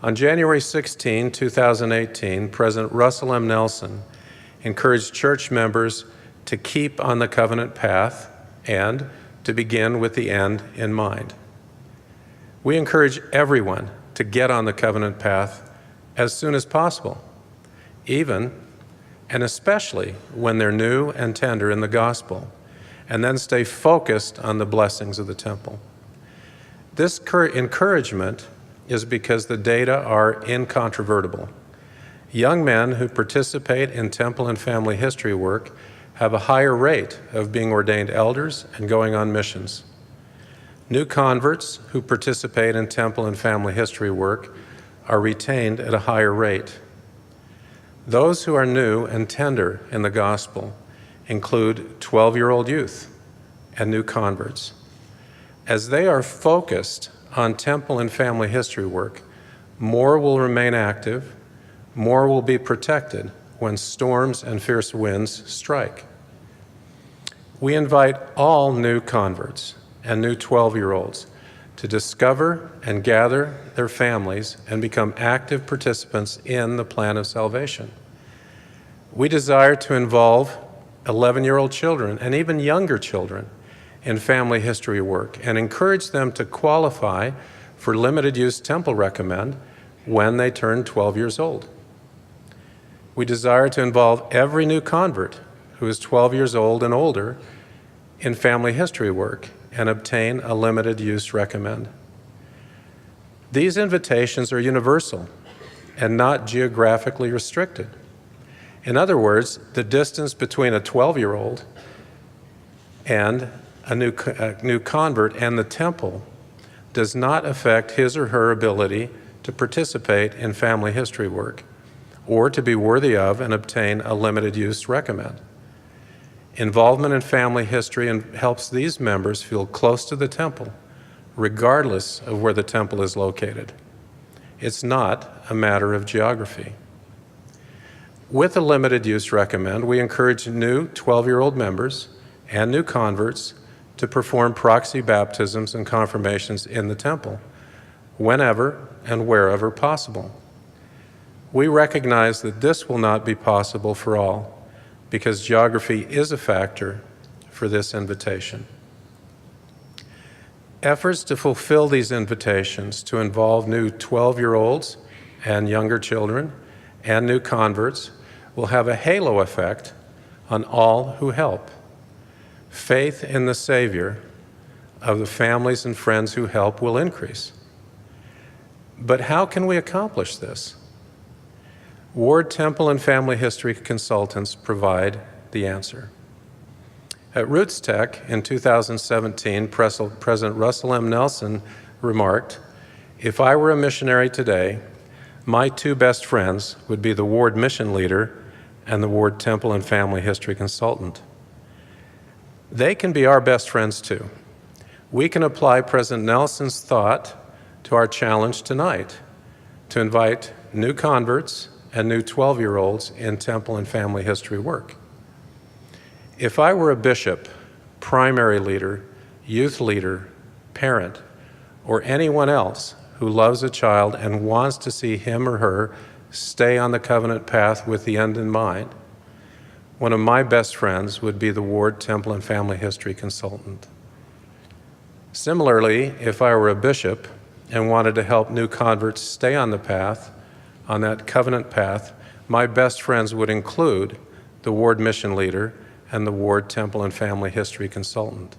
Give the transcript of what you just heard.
On January 16, 2018, President Russell M. Nelson encouraged church members to keep on the covenant path and to begin with the end in mind. We encourage everyone to get on the covenant path as soon as possible, even and especially when they're new and tender in the gospel, and then stay focused on the blessings of the temple. This encouragement is because the data are incontrovertible. Young men who participate in temple and family history work have a higher rate of being ordained elders and going on missions. New converts who participate in temple and family history work are retained at a higher rate. Those who are new and tender in the gospel include 12-year-old youth and new converts. As they are focused on temple and family history work, more will remain active, more will be protected when storms and fierce winds strike. We invite all new converts and new 12-year-olds to discover and gather their families and become active participants in the plan of salvation. We desire to involve 11-year-old children and even younger children in family history work and encourage them to qualify for limited use temple recommend when they turn 12 years old. We desire to involve every new convert who is 12 years old and older in family history work and obtain a limited use recommend. These invitations are universal and not geographically restricted. In other words, the distance between a 12-year-old and a new convert and the temple does not affect his or her ability to participate in family history work or to be worthy of and obtain a limited use recommend. Involvement in family history helps these members feel close to the temple, regardless of where the temple is located. It's not a matter of geography. With a limited use recommend, we encourage new 12-year-old members and new converts to perform proxy baptisms and confirmations in the temple, whenever and wherever possible. We recognize that this will not be possible for all, because geography is a factor for this invitation. Efforts to fulfill these invitations to involve new 12-year-olds and younger children and new converts will have a halo effect on all who help. Faith in the Savior of the families and friends who help will increase. But how can we accomplish this? Ward Temple and Family History Consultants provide the answer. At RootsTech in 2017, President Russell M. Nelson remarked, "If I were a missionary today, my two best friends would be the Ward Mission Leader and the Ward Temple and Family History Consultant." They can be our best friends too. We can apply President Nelson's thought to our challenge tonight to invite new converts and new 12-year-olds in temple and family history work. If I were a bishop, primary leader, youth leader, parent, or anyone else who loves a child and wants to see him or her stay on the covenant path with the end in mind, one of my best friends would be the Ward Temple and Family History Consultant. Similarly, if I were a bishop and wanted to help new converts stay on the path, on that covenant path, my best friends would include the Ward Mission Leader and the Ward Temple and Family History Consultant.